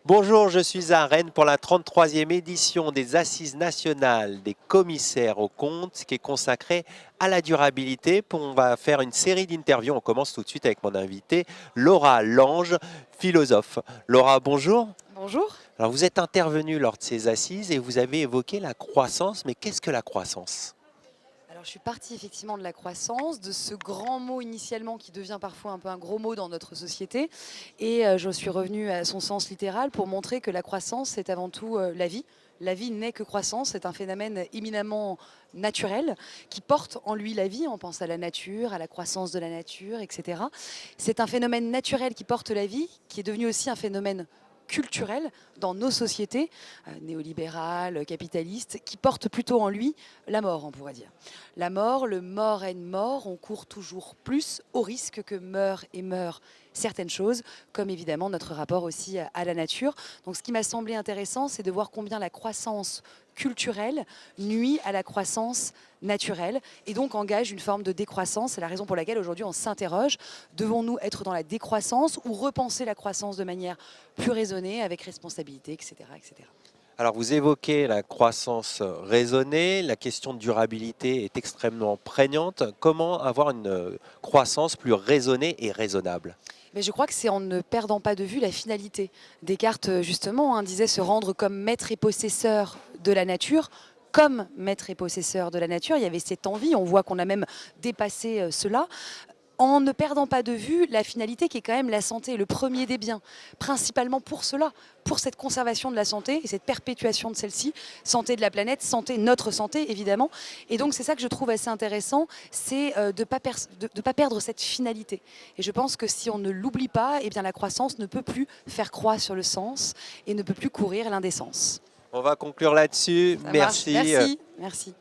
Bonjour, je suis à Rennes pour la 33e édition des Assises nationales des commissaires aux comptes qui est consacrée à la durabilité. On va faire une série d'interviews. On commence tout de suite avec mon invité, Laura Lange, philosophe. Laura, bonjour. Bonjour. Alors, vous êtes intervenue lors de ces assises et vous avez évoqué la croissance. Mais qu'est-ce que la croissance? Alors je suis partie effectivement de la croissance, de ce grand mot initialement qui devient parfois un peu un gros mot dans notre société. Et je suis revenue à son sens littéral pour montrer que la croissance, c'est avant tout la vie. La vie n'est que croissance, c'est un phénomène éminemment naturel qui porte en lui la vie. On pense à la nature, à la croissance de la nature, etc. C'est un phénomène naturel qui porte la vie, qui est devenu aussi un phénomène culturel dans nos sociétés néolibérales, capitalistes, qui porte plutôt en lui la mort, on pourrait dire. La mort, le mort and mort, on court toujours plus au risque que meurent et meurent certaines choses, comme évidemment notre rapport aussi à la nature. Donc ce qui m'a semblé intéressant, c'est de voir combien la croissance culturelle nuit à la croissance naturelle et donc engage une forme de décroissance. C'est la raison pour laquelle aujourd'hui on s'interroge, devons-nous être dans la décroissance ou repenser la croissance de manière plus raisonnée, avec responsabilité, etc., etc. Alors, vous évoquez la croissance raisonnée, la question de durabilité est extrêmement prégnante. Comment avoir une croissance plus raisonnée et raisonnable? Mais je crois que c'est en ne perdant pas de vue la finalité. Descartes, justement, disait se rendre comme maître et possesseur de la nature. Comme maître et possesseur de la nature, il y avait cette envie, on voit qu'on a même dépassé cela, en ne perdant pas de vue la finalité qui est quand même la santé, le premier des biens, principalement pour cela, pour cette conservation de la santé et cette perpétuation de celle-ci, santé de la planète, santé, notre santé évidemment. Et donc c'est ça que je trouve assez intéressant, c'est de ne pas perdre cette finalité. Et je pense que si on ne l'oublie pas, eh bien la croissance ne peut plus faire croix sur le sens et ne peut plus courir l'indécence. On va conclure là-dessus. Ça marche, Merci. merci, merci.